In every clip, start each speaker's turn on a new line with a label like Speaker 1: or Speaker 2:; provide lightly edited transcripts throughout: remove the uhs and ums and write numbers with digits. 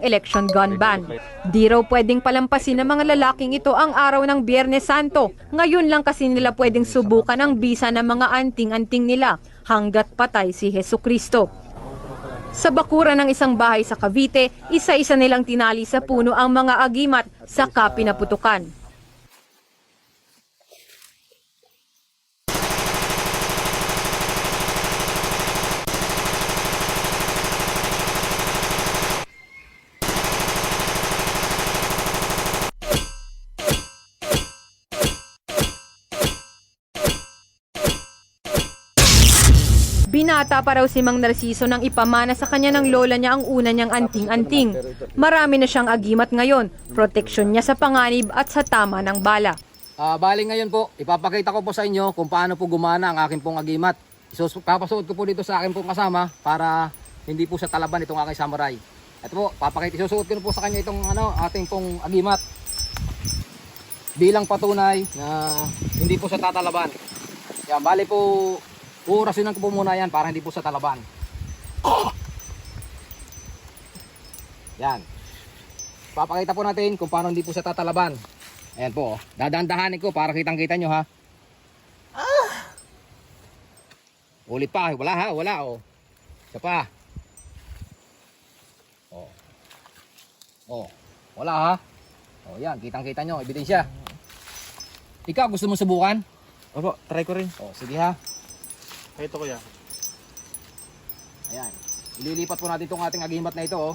Speaker 1: election gun ban. Di raw pwedeng palampasin ng mga lalaking ito ang araw ng Biyernes Santo. Ngayon lang kasi nila pwedeng subukan ang bisa ng mga anting-anting nila hanggat patay si Hesukristo. Sa bakuran ng isang bahay sa Cavite, isa-isa nilang tinali sa puno ang mga agimat saka pinaputukan. Binata pa raw si Mang Narciso nang ipamana sa kanya ng lola niya ang una niyang anting-anting. Marami na siyang agimat ngayon, proteksyon niya sa panganib at sa tama ng bala.
Speaker 2: Bali ngayon po, ipapakita ko po sa inyo kung paano po gumana ang aking pong agimat. Papasuot ko po dito sa aking pong kasama para hindi po sa talaban itong aking samurai. Ito po, isusuot ko na po sa kanya itong ating pong agimat. Bilang patunay na hindi po sa tatalaban. Yan, bali po, uurasyunan ko po muna yan para hindi po sa talaban. Yan. Papakita po natin kung paano hindi po sa tatalaban. Ayan po. Dadandahanin ko para kitang-kita nyo ha. Ulit pa. Wala ha. Wala oh. Isa pa. Oh. Oh. Wala ha. Oh yan. Kitang-kita nyo. Ebidensya. Ikaw gusto mo subukan?
Speaker 3: Opo, try ko rin.
Speaker 2: Oh, sige ha.
Speaker 3: Ito kuya.
Speaker 2: Ayan. Ililipat po natin itong ating agimat na ito oh.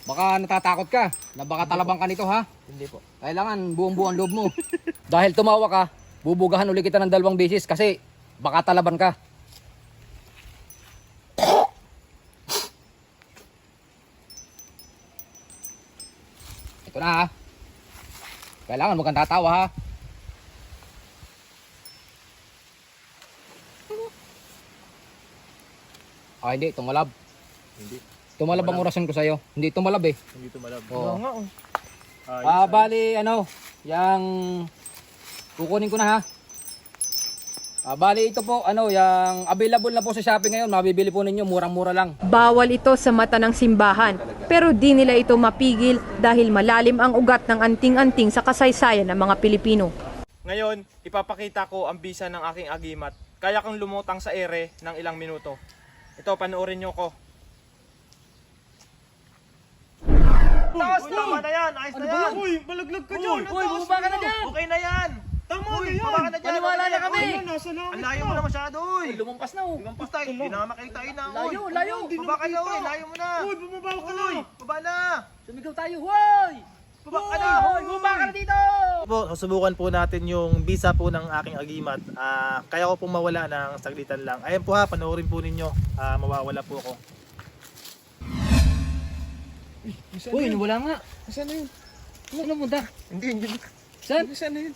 Speaker 2: Baka natatakot ka na baka talabang ka nito ha.
Speaker 3: Hindi po.
Speaker 2: Kailangan buong-buong loob mo. Dahil tumawa ka, bubugahan ulit kita ng 2 beses kasi baka talaban ka. Ito na ha. Kailangan huwag kang tatawa ha. Hindi, tumalab.
Speaker 3: Hindi.
Speaker 2: Tumalab ang orasyon ko sa'yo. Hindi tumalab eh.
Speaker 3: Hindi tumalab.
Speaker 2: Oo.
Speaker 3: nga oh.
Speaker 2: Bali yang kukunin ko na ha. Bali ito po yang available na po sa Shopee ngayon, mabibili po ninyo murang-mura lang.
Speaker 1: Bawal ito sa mata ng simbahan, pero di nila ito mapigil dahil malalim ang ugat ng anting-anting sa kasaysayan ng mga Pilipino.
Speaker 3: Ngayon, ipapakita ko ang bisa ng aking agimat. Kaya kong lumutang sa ere ng ilang minuto. Ito, panoorin nyo ko. Taas na! Tama na yan! Ayos na yan! Uy, malaglag ka dyan!
Speaker 2: Uy, bumaba ka na dyan!
Speaker 3: Okay na yan! Tama na yan! Bumaba ka na dyan!
Speaker 2: Maniwala na kami!
Speaker 3: Ang layo mo na masyado, uy!
Speaker 2: Lumampas na oh.
Speaker 3: Lumampas tayo! Hindi na makita na, uy!
Speaker 2: Layo, layo!
Speaker 3: Baba ka na, uy! Layo mo na! Uy, bumaba ka na! Baba na!
Speaker 2: Sumigaw tayo, hoy!
Speaker 3: Baba ka na!
Speaker 2: Hoy, bumaba ka na dito!
Speaker 4: Po, susubukan po natin yung bisa po ng aking agimat. Kaya ko pong mawala ng saglitan lang. Ayan po ha, panoorin po ninyo. Mawawala po ako.
Speaker 2: Uy, nawala nga.
Speaker 3: Saan na yun?
Speaker 2: Ano punta?
Speaker 3: Hindi, hindi.
Speaker 2: Saan?
Speaker 3: Saan na yun?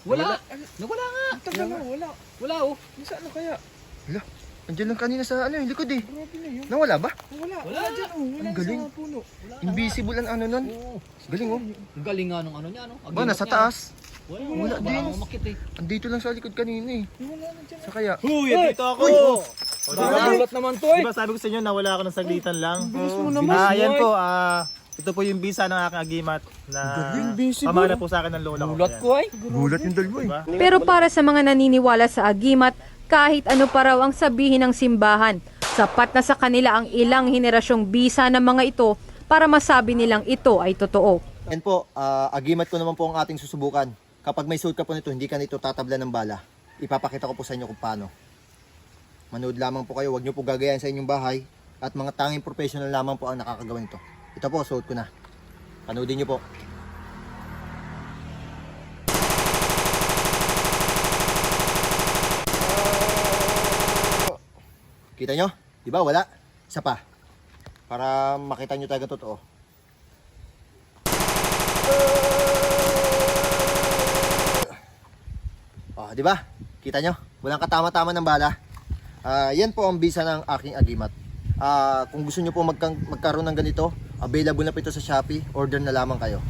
Speaker 2: Wala. Nawala nga.
Speaker 3: Tagal na, wala.
Speaker 2: Wala oh.
Speaker 3: Saan na kaya?
Speaker 5: Hala, andyan lang kanina sa yung likod eh.
Speaker 3: Grabe na yun.
Speaker 5: Nawala ba?
Speaker 3: Wala.
Speaker 2: Wala.
Speaker 3: Dyan, oh. Wala
Speaker 5: Ang galing.
Speaker 3: sa puno.
Speaker 5: Invisible ang ano nun.
Speaker 2: Oo.
Speaker 5: Galing oh.
Speaker 2: Ang galing nga nung ano niya, no?
Speaker 5: Ba, nasa taas.
Speaker 2: Wala
Speaker 5: din.
Speaker 2: Umakit eh.
Speaker 5: Andito lang sa likod kanina eh.
Speaker 3: Wala na dyan.
Speaker 5: Sa kaya?
Speaker 4: Huy, dito ako! O,
Speaker 2: Nagulat naman to eh.
Speaker 4: diba sabi ko sa inyo, nawala ako ng saglitan lang.
Speaker 3: Bilis mo naman.
Speaker 4: Ayan po, ito po yung bisa ng aking agimat na pamana po sa akin ng lola ko.
Speaker 2: Gulat
Speaker 4: Ayan.
Speaker 2: ko ay.
Speaker 5: Gulat yung dalawa eh.
Speaker 4: Diba?
Speaker 1: Pero para sa mga naniniwala sa agimat, kahit ano pa raw ang sabihin ng simbahan, sapat na sa kanila ang ilang henerasyong bisa ng mga ito para masabi nilang ito ay totoo.
Speaker 5: Yan po, agimat ko naman po ang ating susubukan. Kapag may suot ka po nito, hindi ka nito tatabla ng bala. Ipapakita ko po sa inyo kung paano. Manood lamang po kayo, huwag nyo po gagayahin sa inyong bahay. At mga tanging professional lamang po ang nakakagawa nito. Ito po, suot ko na. Panoodin nyo po. Kita nyo? Diba wala? Isa pa. Para makita nyo talaga totoo. Oh, di ba? Kita nyo? Walang katama-tama ng bala. Yan po ang bisa ng aking agimat. Kung gusto nyo po magkaroon ng ganito, available na po ito sa Shopee. Order na lamang kayo.